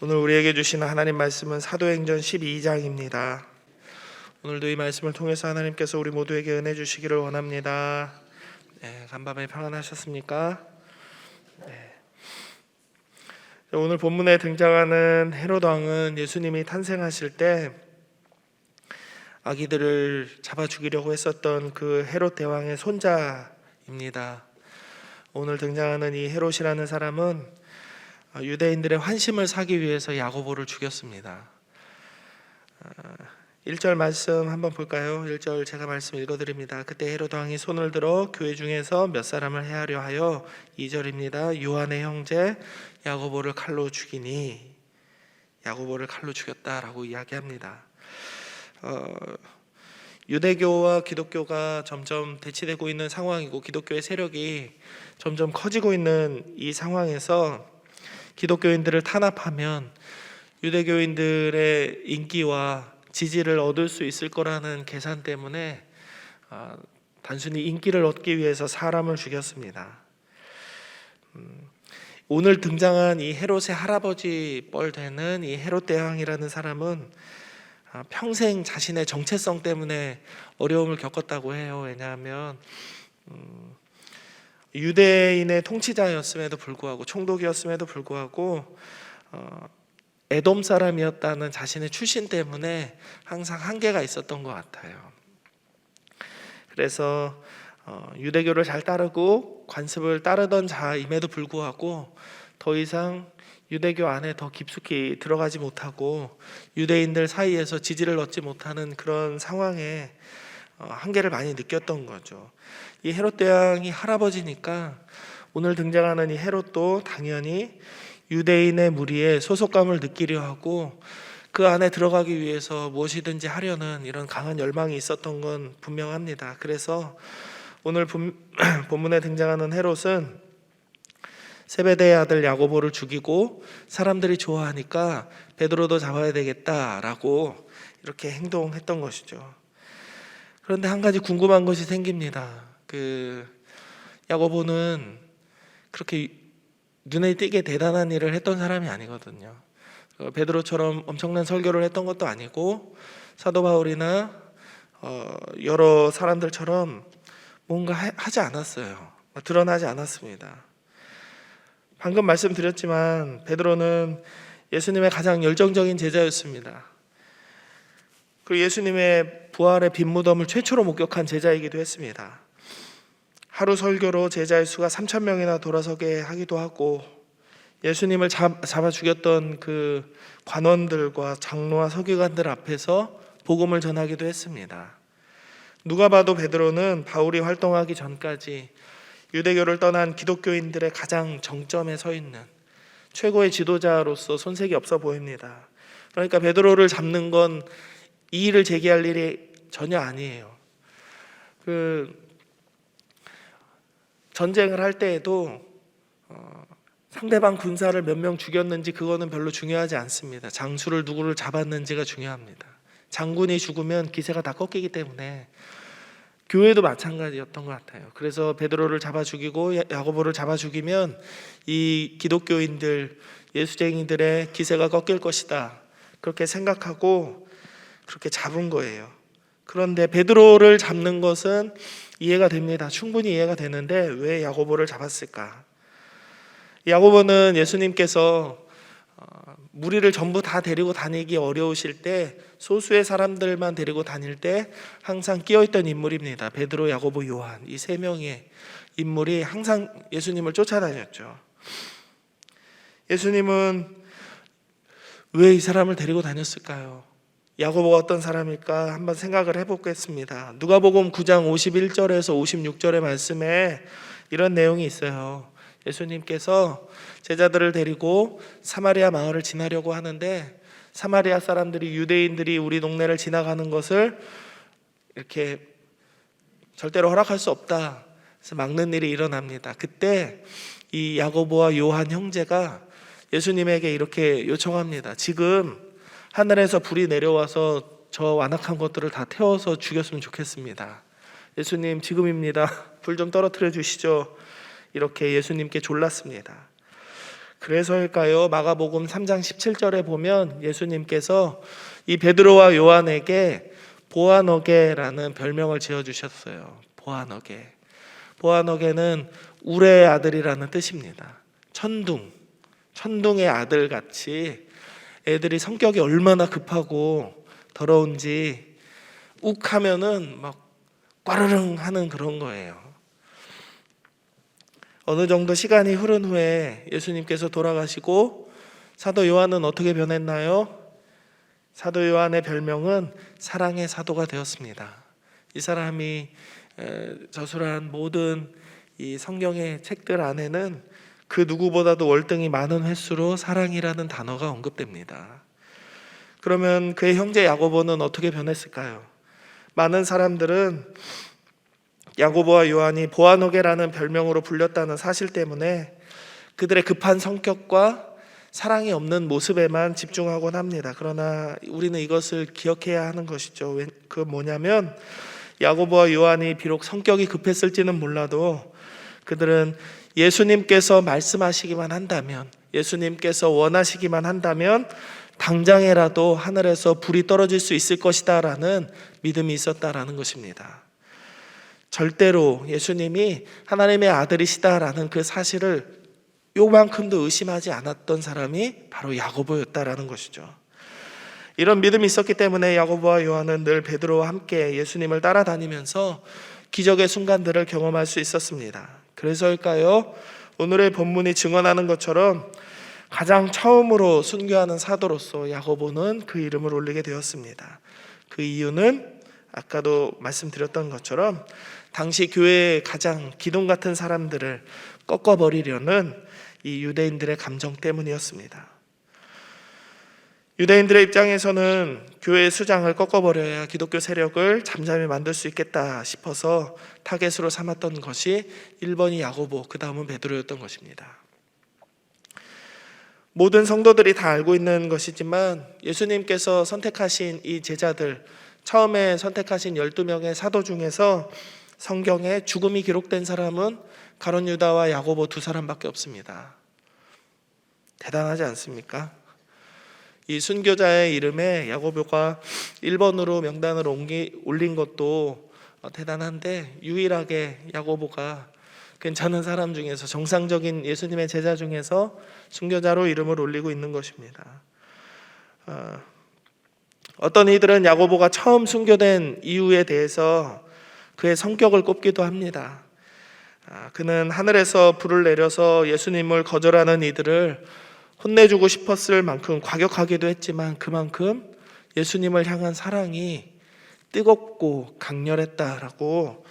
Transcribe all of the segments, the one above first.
오늘 우리에게 주시는 하나님 말씀은 사도행전 12장입니다. 오늘도 이 말씀을 통해서 하나님께서 우리 모두에게 은혜 주시기를 원합니다. 간밤에 평안하셨습니까? 오늘 본문에 등장하는 헤롯 왕은 예수님이 탄생하실 때 아기들을 잡아 죽이려고 했었던 그 헤롯 대왕의 손자입니다. 오늘 등장하는 이 헤롯이라는 사람은 유대인들의 환심을 사기 위해서 야고보를 죽였습니다. 1절 말씀 한번 볼까요? 1절 제가 말씀 읽어드립니다. 그때 헤롯 왕이 손을 들어 교회 중에서 몇 사람을 해하려 하여 2절입니다. 요한의 형제 야고보를 칼로 죽이니, 야고보를 칼로 죽였다라고 이야기합니다. 유대교와 기독교가 점점 대치되고 있는 상황이고 기독교의 세력이 점점 커지고 있는 이 상황에서 기독교인들을 탄압하면 유대교인들의 인기와 지지를 얻을 수 있을 거라는 계산 때문에 단순히 인기를 얻기 위해서 사람을 죽였습니다. 오늘 등장한 이 헤롯의 할아버지 뻘 되는 이 헤롯 대왕이라는 사람은 평생 자신의 정체성 때문에 어려움을 겪었다고 해요. 왜냐하면 유대인의 통치자였음에도 불구하고, 총독이었음에도 불구하고 에돔 사람이었다는 자신의 출신 때문에 항상 한계가 있었던 것 같아요. 그래서 유대교를 잘 따르고 관습을 따르던 자임에도 불구하고 더 이상 유대교 안에 더 깊숙이 들어가지 못하고 유대인들 사이에서 지지를 얻지 못하는 그런 상황에 한계를 많이 느꼈던 거죠. 이 헤롯 대왕이 할아버지니까 오늘 등장하는 이 헤롯도 당연히 유대인의 무리에 소속감을 느끼려 하고 그 안에 들어가기 위해서 무엇이든지 하려는 이런 강한 열망이 있었던 건 분명합니다. 그래서 오늘 본문에 등장하는 헤롯은 세베대의 아들 야고보를 죽이고 사람들이 좋아하니까 베드로도 잡아야 되겠다라고 이렇게 행동했던 것이죠. 그런데 한 가지 궁금한 것이 생깁니다. 야고보는 그렇게 눈에 띄게 대단한 일을 했던 사람이 아니거든요. 베드로처럼 엄청난 설교를 했던 것도 아니고 사도 바울이나 여러 사람들처럼 뭔가 하지 않았어요. 드러나지 않았습니다. 방금 말씀드렸지만 베드로는 예수님의 가장 열정적인 제자였습니다. 그리고 예수님의 부활의 빈무덤을 최초로 목격한 제자이기도 했습니다. 하루 설교로 제자의 수가 3,000명이나 돌아서게 하기도 하고 예수님을 잡아 죽였던 그 관원들과 장로와 서기관들 앞에서 복음을 전하기도 했습니다. 누가 봐도 베드로는 바울이 활동하기 전까지 유대교를 떠난 기독교인들의 가장 정점에 서 있는 최고의 지도자로서 손색이 없어 보입니다. 그러니까 베드로를 잡는 건 이의를 제기할 일이 전혀 아니에요. 전쟁을 할 때에도 상대방 군사를 몇 명 죽였는지 그거는 별로 중요하지 않습니다. 장수를 누구를 잡았는지가 중요합니다. 장군이 죽으면 기세가 다 꺾이기 때문에 교회도 마찬가지였던 것 같아요. 그래서 베드로를 잡아 죽이고 야고보를 잡아 죽이면 이 기독교인들, 예수쟁이들의 기세가 꺾일 것이다, 그렇게 생각하고 그렇게 잡은 거예요. 그런데 베드로를 잡는 것은 이해가 됩니다. 충분히 이해가 되는데 왜 야고보를 잡았을까? 야고보는 예수님께서 무리를 전부 다 데리고 다니기 어려우실 때 소수의 사람들만 데리고 다닐 때 항상 끼어있던 인물입니다. 베드로, 야고보, 요한, 이 세 명의 인물이 항상 예수님을 쫓아다녔죠. 예수님은 왜 이 사람을 데리고 다녔을까요? 야고보가 어떤 사람일까 한번 생각을 해보겠습니다. 누가복음 9장 51절에서 56절의 말씀에 이런 내용이 있어요. 예수님께서 제자들을 데리고 사마리아 마을을 지나려고 하는데 사마리아 사람들이, 유대인들이 우리 동네를 지나가는 것을 이렇게 절대로 허락할 수 없다, 그래서 막는 일이 일어납니다. 그때 이 야고보와 요한 형제가 예수님에게 이렇게 요청합니다. 지금 하늘에서 불이 내려와서 저 완악한 것들을 다 태워서 죽였으면 좋겠습니다. 예수님, 지금입니다. 불 좀 떨어뜨려 주시죠. 이렇게 예수님께 졸랐습니다. 그래서일까요? 마가복음 3장 17절에 보면 예수님께서 이 베드로와 요한에게 보아너게라는 별명을 지어주셨어요. 보아너게. 보아너게는 울의 아들이라는 뜻입니다. 천둥의 아들 같이 애들이 성격이 얼마나 급하고 더러운지 욱 하면은 막 꽈르릉 하는 그런 거예요. 어느 정도 시간이 흐른 후에 예수님께서 돌아가시고 사도 요한은 어떻게 변했나요? 사도 요한의 별명은 사랑의 사도가 되었습니다. 이 사람이 저술한 모든 이 성경의 책들 안에는 그 누구보다도 월등히 많은 횟수로 사랑이라는 단어가 언급됩니다. 그러면 그의 형제 야고보는 어떻게 변했을까요? 많은 사람들은 야고보와 요한이 보아너게라는 별명으로 불렸다는 사실 때문에 그들의 급한 성격과 사랑이 없는 모습에만 집중하곤 합니다. 그러나 우리는 이것을 기억해야 하는 것이죠. 그 뭐냐면 야고보와 요한이 비록 성격이 급했을지는 몰라도 그들은 예수님께서 말씀하시기만 한다면, 예수님께서 원하시기만 한다면 당장에라도 하늘에서 불이 떨어질 수 있을 것이다 라는 믿음이 있었다라는 것입니다. 절대로 예수님이 하나님의 아들이시다라는 그 사실을 요만큼도 의심하지 않았던 사람이 바로 야고보였다라는 것이죠. 이런 믿음이 있었기 때문에 야고보와 요한은 늘 베드로와 함께 예수님을 따라다니면서 기적의 순간들을 경험할 수 있었습니다. 그래서일까요? 오늘의 본문이 증언하는 것처럼 가장 처음으로 순교하는 사도로서 야고보는 그 이름을 올리게 되었습니다. 그 이유는 아까도 말씀드렸던 것처럼 당시 교회의 가장 기둥 같은 사람들을 꺾어버리려는 이 유대인들의 감정 때문이었습니다. 유대인들의 입장에서는 교회의 수장을 꺾어버려야 기독교 세력을 잠잠히 만들 수 있겠다 싶어서 타겟으로 삼았던 것이 1번이 야고보, 그 다음은 베드로였던 것입니다. 모든 성도들이 다 알고 있는 것이지만 예수님께서 선택하신 이 제자들, 처음에 선택하신 12명의 사도 중에서 성경에 죽음이 기록된 사람은 가룟 유다와 야고보 두 사람밖에 없습니다. 대단하지 않습니까? 이 순교자의 이름에 야고보가 1번으로 명단을 올린 것도 대단한데 유일하게 야고보가 괜찮은 사람 중에서, 정상적인 예수님의 제자 중에서 순교자로 이름을 올리고 있는 것입니다. 어떤 이들은 야고보가 처음 순교된 이유에 대해서 그의 성격을 꼽기도 합니다. 그는 하늘에서 불을 내려서 예수님을 거절하는 이들을 혼내주고 싶었을 만큼 과격하기도 했지만 그만큼 예수님을 향한 사랑이 뜨겁고 강렬했다라고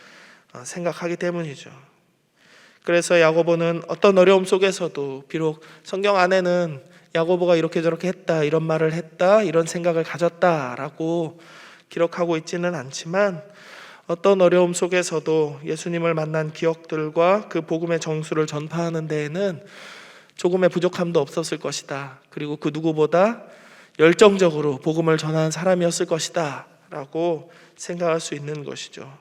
생각하기 때문이죠. 그래서 야고보는 어떤 어려움 속에서도 비록 성경 안에는 야고보가 이렇게 저렇게 했다, 이런 말을 했다, 이런 생각을 가졌다라고 기록하고 있지는 않지만 어떤 어려움 속에서도 예수님을 만난 기억들과 그 복음의 정수를 전파하는 데에는 조금의 부족함도 없었을 것이다. 그리고 그 누구보다 열정적으로 복음을 전하는 사람이었을 것이다 라고 생각할 수 있는 것이죠.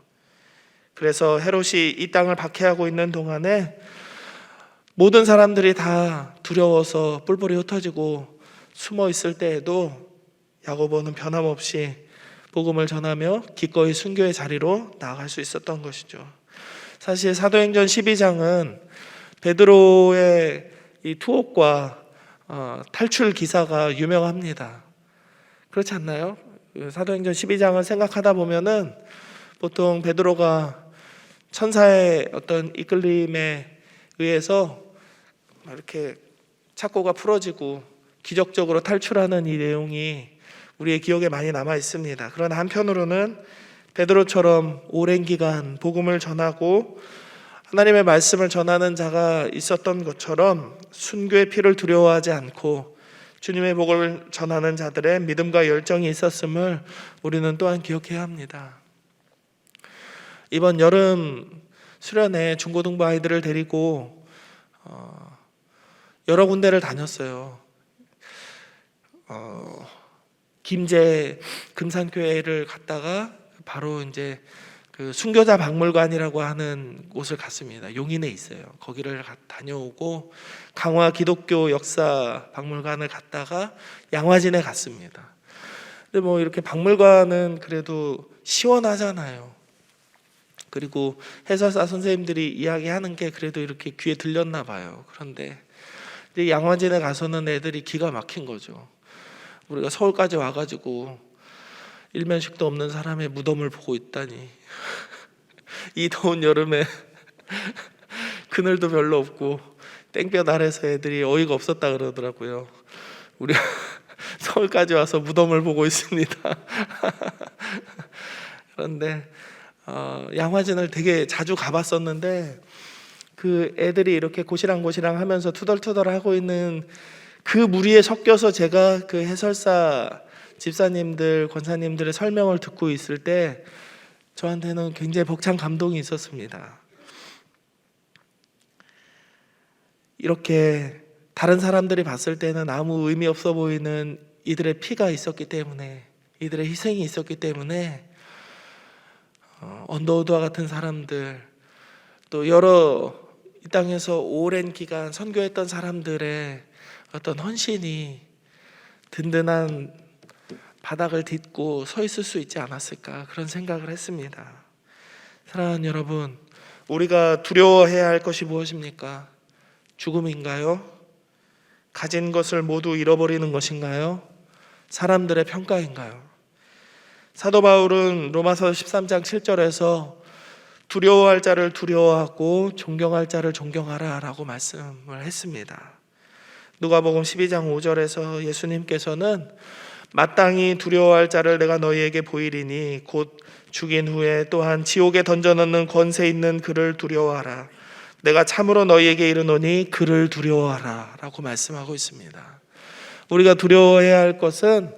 그래서 헤롯이 이 땅을 박해하고 있는 동안에 모든 사람들이 다 두려워서 뿔뿔이 흩어지고 숨어 있을 때에도 야고보는 변함없이 복음을 전하며 기꺼이 순교의 자리로 나아갈 수 있었던 것이죠. 사실 사도행전 12장은 베드로의 이 투옥과 탈출 기사가 유명합니다. 그렇지 않나요? 사도행전 12장을 생각하다 보면은 보통 베드로가 천사의 어떤 이끌림에 의해서 이렇게 착고가 풀어지고 기적적으로 탈출하는 이 내용이 우리의 기억에 많이 남아 있습니다. 그러나 한편으로는 베드로처럼 오랜 기간 복음을 전하고 하나님의 말씀을 전하는 자가 있었던 것처럼 순교의 피를 두려워하지 않고 주님의 복을 전하는 자들의 믿음과 열정이 있었음을 우리는 또한 기억해야 합니다. 이번 여름 수련회 중고등부 아이들을 데리고 여러 군데를 다녔어요. 김제 금산교회를 갔다가 바로 이제 그 순교자 박물관이라고 하는 곳을 갔습니다. 용인에 있어요. 거기를 다녀오고 강화 기독교 역사 박물관을 갔다가 양화진에 갔습니다. 근데 뭐 이렇게 박물관은 그래도 시원하잖아요. 그리고 해설사 선생님들이 이야기하는 게 그래도 이렇게 귀에 들렸나 봐요. 그런데 이제 양화진에 가서는 애들이 기가 막힌 거죠. 우리가 서울까지 와가지고 일면식도 없는 사람의 무덤을 보고 있다니. 이 더운 여름에 그늘도 별로 없고 땡볕 아래서 애들이 어이가 없었다 그러더라고요. 우리가 서울까지 와서 무덤을 보고 있습니다. 그런데 양화진을 되게 자주 가봤었는데 그 애들이 이렇게 고시랑고시랑 하면서 투덜투덜 하고 있는 그 무리에 섞여서 제가 그 해설사 집사님들, 권사님들의 설명을 듣고 있을 때 저한테는 굉장히 벅찬 감동이 있었습니다. 이렇게 다른 사람들이 봤을 때는 아무 의미 없어 보이는 이들의 피가 있었기 때문에, 이들의 희생이 있었기 때문에 언더우드와 같은 사람들, 또 여러 이 땅에서 오랜 기간 선교했던 사람들의 어떤 헌신이 든든한 바닥을 딛고 서 있을 수 있지 않았을까, 그런 생각을 했습니다. 사랑하는 여러분, 우리가 두려워해야 할 것이 무엇입니까? 죽음인가요? 가진 것을 모두 잃어버리는 것인가요? 사람들의 평가인가요? 사도 바울은 로마서 13장 7절에서 두려워할 자를 두려워하고 존경할 자를 존경하라 라고 말씀을 했습니다. 누가복음 12장 5절에서 예수님께서는 마땅히 두려워할 자를 내가 너희에게 보이리니 곧 죽인 후에 또한 지옥에 던져넣는 권세 있는 그를 두려워하라. 내가 참으로 너희에게 이르노니 그를 두려워하라 라고 말씀하고 있습니다. 우리가 두려워해야 할 것은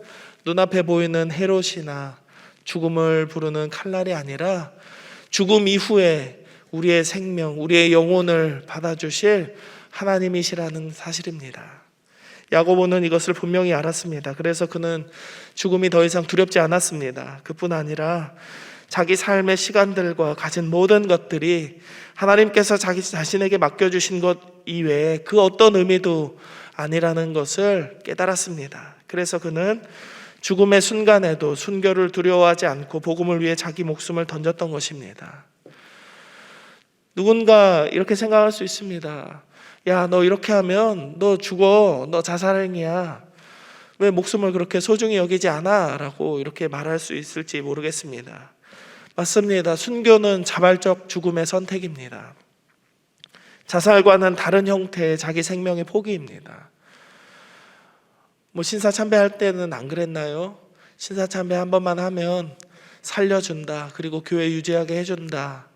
눈앞에 보이는 헤롯이나 죽음을 부르는 칼날이 아니라 죽음 이후에 우리의 생명, 우리의 영혼을 받아주실 하나님이시라는 사실입니다. 야고보는 이것을 분명히 알았습니다. 그래서 그는 죽음이 더 이상 두렵지 않았습니다. 그뿐 아니라 자기 삶의 시간들과 가진 모든 것들이 하나님께서 자기 자신에게 맡겨주신 것 이외에 그 어떤 의미도 아니라는 것을 깨달았습니다. 그래서 그는 죽음의 순간에도 순교를 두려워하지 않고 복음을 위해 자기 목숨을 던졌던 것입니다. 누군가 이렇게 생각할 수 있습니다. 야, 너 이렇게 하면 너 죽어, 너 자살행위야, 왜 목숨을 그렇게 소중히 여기지 않아? 라고 이렇게 말할 수 있을지 모르겠습니다. 맞습니다. 순교는 자발적 죽음의 선택입니다. 자살과는 다른 형태의 자기 생명의 포기입니다. 신사참배할 때는 안 그랬나요? 신사참배 한 번만 하면 살려준다, 그리고 교회 유지하게 해준다,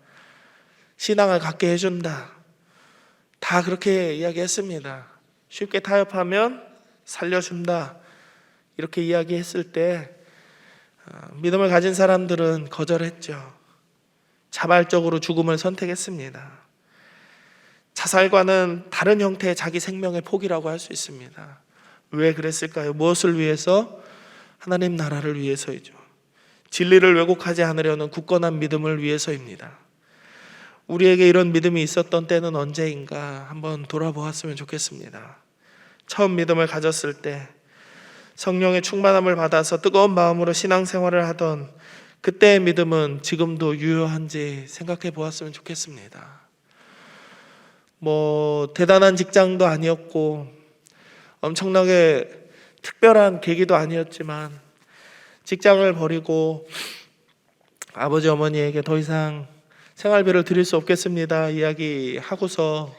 신앙을 갖게 해준다, 다 그렇게 이야기했습니다. 쉽게 타협하면 살려준다, 이렇게 이야기했을 때 믿음을 가진 사람들은 거절했죠. 자발적으로 죽음을 선택했습니다. 자살과는 다른 형태의 자기 생명의 포기라고 할 수 있습니다. 왜 그랬을까요? 무엇을 위해서? 하나님 나라를 위해서이죠. 진리를 왜곡하지 않으려는 굳건한 믿음을 위해서입니다. 우리에게 이런 믿음이 있었던 때는 언제인가 한번 돌아보았으면 좋겠습니다. 처음 믿음을 가졌을 때 성령의 충만함을 받아서 뜨거운 마음으로 신앙생활을 하던 그때의 믿음은 지금도 유효한지 생각해 보았으면 좋겠습니다. 대단한 직장도 아니었고 엄청나게 특별한 계기도 아니었지만 직장을 버리고 아버지 어머니에게 더 이상 생활비를 드릴 수 없겠습니다 이야기하고서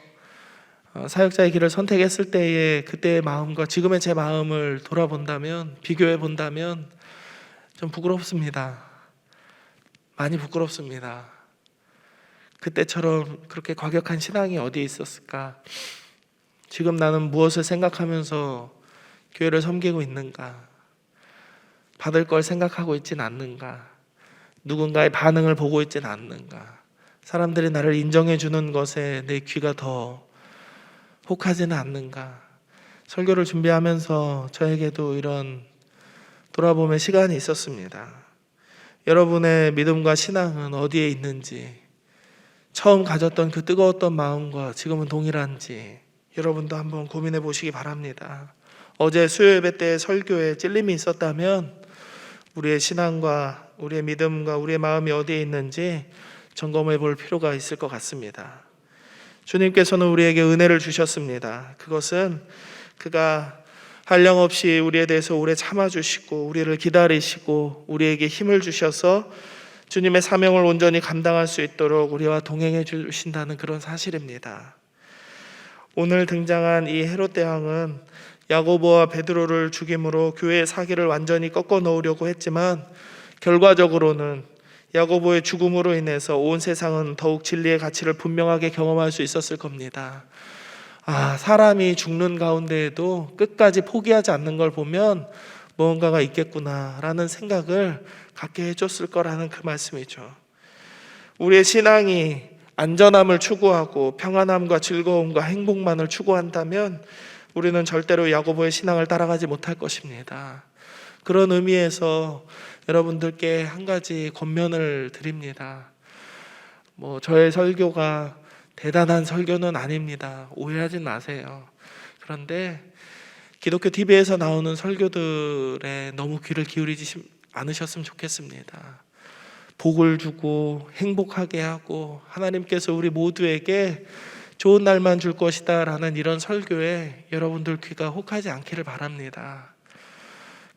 사역자의 길을 선택했을 때의 그때의 마음과 지금의 제 마음을 돌아본다면, 비교해 본다면 좀 부끄럽습니다. 많이 부끄럽습니다. 그때처럼 그렇게 과격한 신앙이 어디에 있었을까? 지금 나는 무엇을 생각하면서 교회를 섬기고 있는가? 받을 걸 생각하고 있진 않는가? 누군가의 반응을 보고 있진 않는가? 사람들이 나를 인정해 주는 것에 내 귀가 더 혹하지는 않는가? 설교를 준비하면서 저에게도 이런 돌아봄의 시간이 있었습니다. 여러분의 믿음과 신앙은 어디에 있는지, 처음 가졌던 그 뜨거웠던 마음과 지금은 동일한지 여러분도 한번 고민해 보시기 바랍니다. 어제 수요 예배 때 설교에 찔림이 있었다면 우리의 신앙과 우리의 믿음과 우리의 마음이 어디에 있는지 점검해 볼 필요가 있을 것 같습니다. 주님께서는 우리에게 은혜를 주셨습니다. 그것은 그가 한량없이 우리에 대해서 오래 참아주시고 우리를 기다리시고 우리에게 힘을 주셔서 주님의 사명을 온전히 감당할 수 있도록 우리와 동행해 주신다는 그런 사실입니다. 오늘 등장한 이 헤롯 대왕은 야고보와 베드로를 죽임으로 교회의 사기를 완전히 꺾어 놓으려고 했지만 결과적으로는 야고보의 죽음으로 인해서 온 세상은 더욱 진리의 가치를 분명하게 경험할 수 있었을 겁니다. 사람이 죽는 가운데에도 끝까지 포기하지 않는 걸 보면 무언가가 있겠구나라는 생각을 갖게 해줬을 거라는 그 말씀이죠. 우리의 신앙이 안전함을 추구하고 평안함과 즐거움과 행복만을 추구한다면 우리는 절대로 야고보의 신앙을 따라가지 못할 것입니다. 그런 의미에서 여러분들께 한 가지 권면을 드립니다. 저의 설교가 대단한 설교는 아닙니다. 오해하지 마세요. 그런데 기독교 TV에서 나오는 설교들에 너무 귀를 기울이지 않으셨으면 좋겠습니다. 복을 주고 행복하게 하고 하나님께서 우리 모두에게 좋은 날만 줄 것이다 라는 이런 설교에 여러분들 귀가 혹하지 않기를 바랍니다.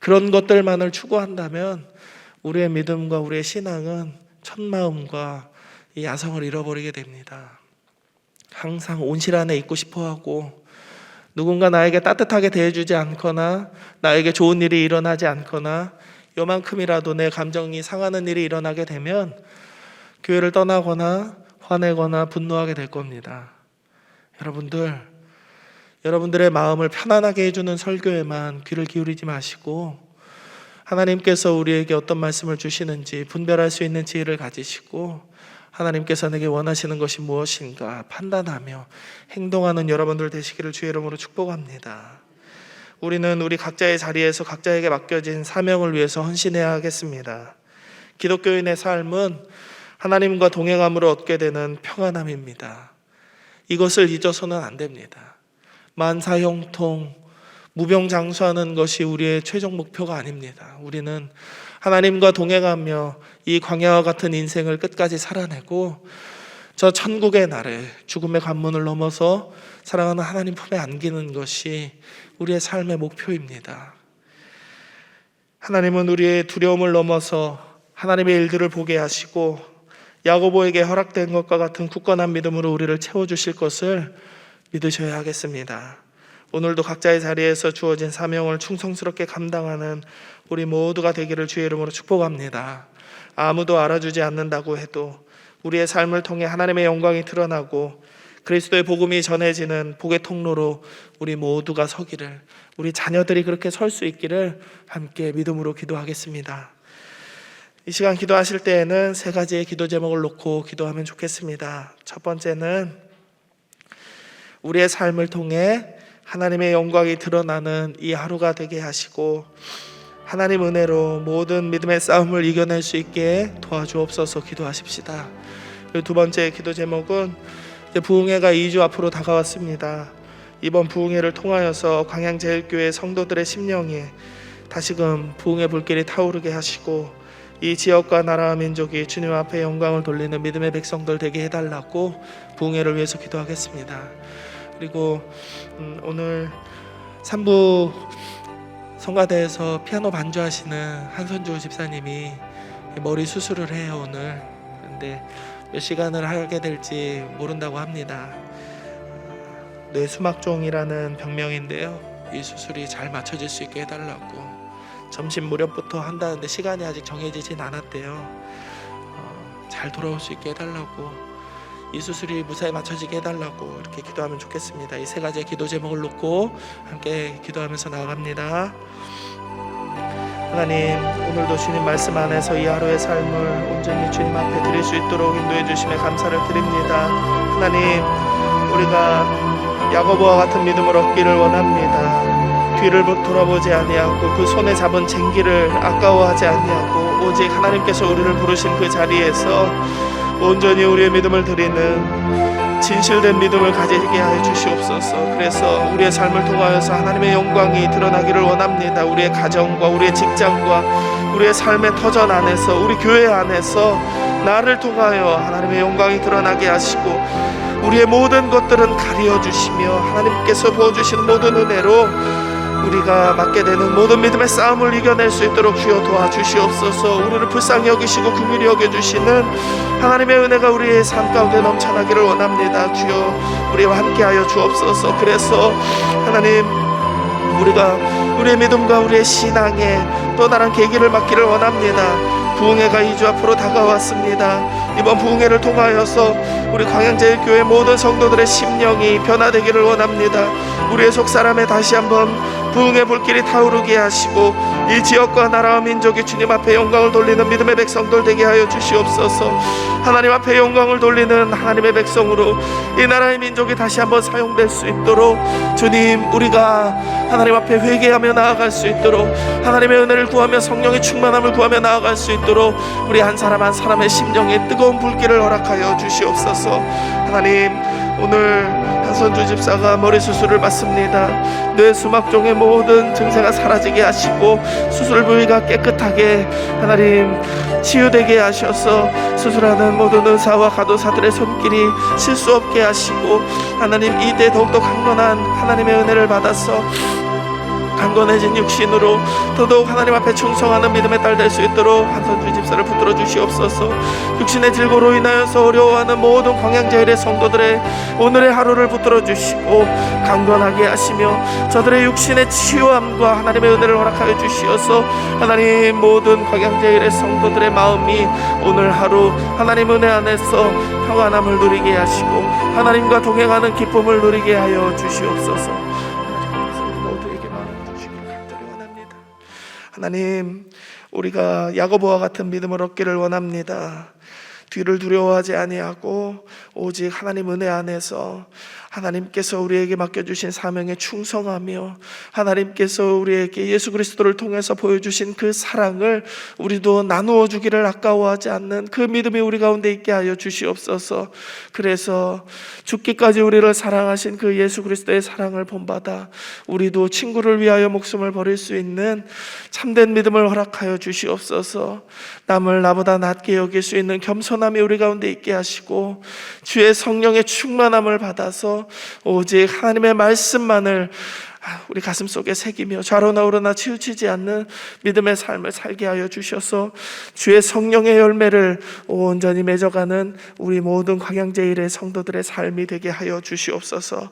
그런 것들만을 추구한다면 우리의 믿음과 우리의 신앙은 첫마음과 이 야성을 잃어버리게 됩니다. 항상 온실 안에 있고 싶어하고 누군가 나에게 따뜻하게 대해주지 않거나 나에게 좋은 일이 일어나지 않거나 요만큼이라도 내 감정이 상하는 일이 일어나게 되면 교회를 떠나거나 화내거나 분노하게 될 겁니다. 여러분들의 마음을 편안하게 해주는 설교에만 귀를 기울이지 마시고 하나님께서 우리에게 어떤 말씀을 주시는지 분별할 수 있는 지혜를 가지시고 하나님께서 내게 원하시는 것이 무엇인가 판단하며 행동하는 여러분들 되시기를 주의 이름으로 축복합니다. 우리는 우리 각자의 자리에서 각자에게 맡겨진 사명을 위해서 헌신해야 하겠습니다. 기독교인의 삶은 하나님과 동행함으로 얻게 되는 평안함입니다. 이것을 잊어서는 안 됩니다. 만사형통, 무병장수하는 것이 우리의 최종 목표가 아닙니다. 우리는 하나님과 동행하며 이 광야와 같은 인생을 끝까지 살아내고 저 천국의 날에 죽음의 관문을 넘어서 사랑하는 하나님 품에 안기는 것이 우리의 삶의 목표입니다. 하나님은 우리의 두려움을 넘어서 하나님의 일들을 보게 하시고 야고보에게 허락된 것과 같은 굳건한 믿음으로 우리를 채워주실 것을 믿으셔야 하겠습니다. 오늘도 각자의 자리에서 주어진 사명을 충성스럽게 감당하는 우리 모두가 되기를 주의 이름으로 축복합니다. 아무도 알아주지 않는다고 해도 우리의 삶을 통해 하나님의 영광이 드러나고 그리스도의 복음이 전해지는 복의 통로로 우리 모두가 서기를, 우리 자녀들이 그렇게 설 수 있기를 함께 믿음으로 기도하겠습니다. 이 시간 기도하실 때에는 세 가지의 기도 제목을 놓고 기도하면 좋겠습니다. 첫 번째는 우리의 삶을 통해 하나님의 영광이 드러나는 이 하루가 되게 하시고 하나님 은혜로 모든 믿음의 싸움을 이겨낼 수 있게 도와주옵소서 기도하십시다. 그리고 두 번째 기도 제목은 이제 부흥회가 2주 앞으로 다가왔습니다. 이번 부흥회를 통하여서 광양제일교회 성도들의 심령에 다시금 부흥의 불길이 타오르게 하시고 이 지역과 나라와 민족이 주님 앞에 영광을 돌리는 믿음의 백성들 되게 해달라고 부흥회를 위해서 기도하겠습니다. 그리고 오늘 3부 성가대에서 피아노 반주하시는 한선주 집사님이 머리 수술을 해요 오늘. 그런데 몇 시간을 하게 될지 모른다고 합니다. 뇌수막종이라는 병명인데요, 이 수술이 잘 맞춰질 수 있게 해달라고 점심 무렵부터 한다는데 시간이 아직 정해지진 않았대요. 잘 돌아올 수 있게 해달라고, 이 수술이 무사히 맞춰지게 해달라고 이렇게 기도하면 좋겠습니다. 이 세 가지의 기도 제목을 놓고 함께 기도하면서 나아갑니다. 하나님, 오늘도 주님 말씀 안에서 이 하루의 삶을 온전히 주님 앞에 드릴 수 있도록 인도해 주심에 감사를 드립니다. 하나님, 우리가 야고보와 같은 믿음을 얻기를 원합니다. 뒤를 돌아보지 아니하고 그 손에 잡은 쟁기를 아까워하지 아니하고 오직 하나님께서 우리를 부르신 그 자리에서 온전히 우리의 믿음을 드리는 진실된 믿음을 가지게 하여 주시옵소서. 그래서 우리의 삶을 통하여서 하나님의 영광이 드러나기를 원합니다. 우리의 가정과 우리의 직장과 우리의 삶의 터전 안에서, 우리 교회 안에서 나를 통하여 하나님의 영광이 드러나게 하시고 우리의 모든 것들은 가려 주시며 하나님께서 부어주신 모든 은혜로 우리가 맡게 되는 모든 믿음의 싸움을 이겨낼 수 있도록 주여 도와주시옵소서. 우리를 불쌍히 여기시고 긍휼히 여겨주시는 하나님의 은혜가 우리의 삶 가운데 넘쳐나기를 원합니다. 주여 우리와 함께하여 주옵소서. 그래서 하나님, 우리가 우리의 믿음과 우리의 신앙에 또 다른 계기를 맞기를 원합니다. 부흥회가 2주 앞으로 다가왔습니다. 이번 부흥회를 통하여서 우리 광양제일교회 모든 성도들의 심령이 변화되기를 원합니다. 우리의 속사람에 다시 한번 부흥의 불길이 타오르게 하시고 이 지역과 나라와 민족이 주님 앞에 영광을 돌리는 믿음의 백성들 되게 하여 주시옵소서. 하나님 앞에 영광을 돌리는 하나님의 백성으로 이 나라의 민족이 다시 한번 사용될 수 있도록 주님, 우리가 하나님 앞에 회개하며 나아갈 수 있도록 하나님의 은혜를 구하며 성령의 충만함을 구하며 나아갈 수 있도록 우리 한 사람 한 사람의 심령에 뜨거운 불길을 허락하여 주시옵소서. 하나님, 오늘 한선주 집사가 머리 수술을 받습니다. 뇌 수막종의 모든 증세가 사라지게 하시고 수술 부위가 깨끗하게 하나님 치유되게 하셔서 수술하는 모든 의사와 간호사들의 손길이 실수 없게 하시고 하나님, 이때 더욱더 강건한 하나님의 은혜를 받아서 강건해진 육신으로 더더욱 하나님 앞에 충성하는 믿음의 딸 될 수 있도록 한선주 집사를 붙들어 주시옵소서. 육신의 질고로 인하여서 어려워하는 모든 광양제일의 성도들의 오늘의 하루를 붙들어 주시고 강건하게 하시며 저들의 육신의 치유함과 하나님의 은혜를 허락하여 주시어서 하나님, 모든 광양제일의 성도들의 마음이 오늘 하루 하나님 은혜 안에서 평안함을 누리게 하시고 하나님과 동행하는 기쁨을 누리게 하여 주시옵소서. 하나님, 우리가 야고보와 같은 믿음을 얻기를 원합니다. 뒤를 두려워하지 아니하고 오직 하나님 은혜 안에서 하나님께서 우리에게 맡겨주신 사명에 충성하며 하나님께서 우리에게 예수 그리스도를 통해서 보여주신 그 사랑을 우리도 나누어 주기를 아까워하지 않는 그 믿음이 우리 가운데 있게 하여 주시옵소서. 그래서 죽기까지 우리를 사랑하신 그 예수 그리스도의 사랑을 본받아 우리도 친구를 위하여 목숨을 버릴 수 있는 참된 믿음을 허락하여 주시옵소서. 남을 나보다 낮게 여길 수 있는 겸손함이 우리 가운데 있게 하시고 주의 성령의 충만함을 받아서 오직 하나님의 말씀만을 우리 가슴 속에 새기며 좌로나 우로나 치우치지 않는 믿음의 삶을 살게 하여 주셔서 주의 성령의 열매를 온전히 맺어가는 우리 모든 광양제일의 성도들의 삶이 되게 하여 주시옵소서.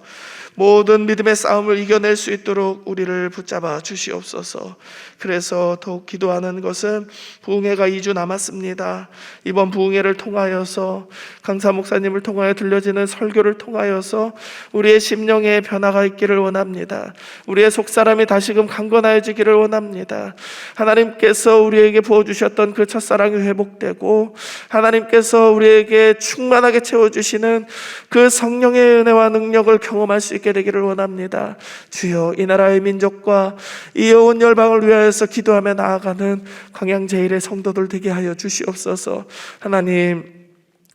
모든 믿음의 싸움을 이겨낼 수 있도록 우리를 붙잡아 주시옵소서. 그래서 더욱 기도하는 것은 부흥회가 2주 남았습니다. 이번 부흥회를 통하여서 강사 목사님을 통하여 들려지는 설교를 통하여서 우리의 심령에 변화가 있기를 원합니다. 우리의 속사람이 다시금 강건하여지기를 원합니다. 하나님께서 우리에게 부어주셨던 그 첫사랑이 회복되고 하나님께서 우리에게 충만하게 채워주시는 그 성령의 은혜와 능력을 경험할 수 있게 되기를 원합니다. 주여, 이 나라의 민족과 이 온 열방을 위하여서 기도하며 나아가는 광양제일의 성도들 되게 하여 주시옵소서. 하나님,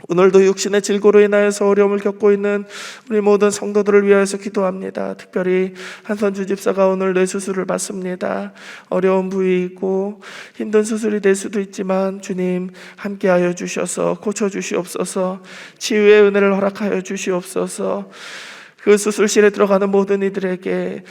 오늘도 육신의 질고로 인하여서 어려움을 겪고 있는 우리 모든 성도들을 위하여서 기도합니다. 특별히 한선주 집사가 오늘 뇌수술을 받습니다. 어려운 부위이고 힘든 수술이 될 수도 있지만 주님 함께하여 주셔서 고쳐주시옵소서. 치유의 은혜를 허락하여 주시옵소서. 그 수술실에 들어가는 모든 이들에게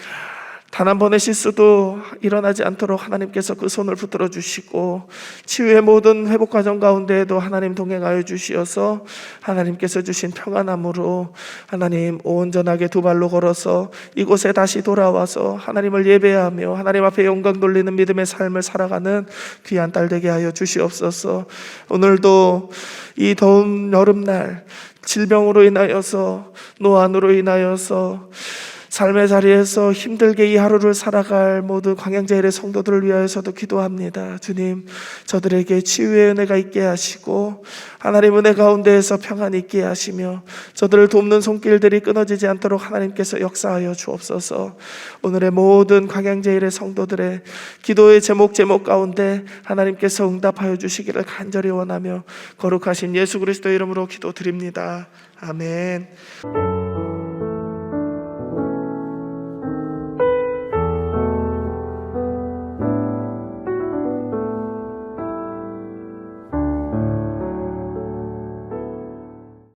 단 한 번의 실수도 일어나지 않도록 하나님께서 그 손을 붙들어 주시고 치유의 모든 회복 과정 가운데에도 하나님 동행하여 주시어서 하나님께서 주신 평안함으로 하나님 온전하게 두 발로 걸어서 이곳에 다시 돌아와서 하나님을 예배하며 하나님 앞에 영광 돌리는 믿음의 삶을 살아가는 귀한 딸 되게 하여 주시옵소서. 오늘도 이 더운 여름날 질병으로 인하여서 노안으로 인하여서 삶의 자리에서 힘들게 이 하루를 살아갈 모든 광양제일의 성도들을 위하여서도 기도합니다. 주님, 저들에게 치유의 은혜가 있게 하시고 하나님 은혜 가운데에서 평안이 있게 하시며 저들을 돕는 손길들이 끊어지지 않도록 하나님께서 역사하여 주옵소서. 오늘의 모든 광양제일의 성도들의 기도의 제목 가운데 하나님께서 응답하여 주시기를 간절히 원하며 거룩하신 예수 그리스도의 이름으로 기도드립니다. 아멘.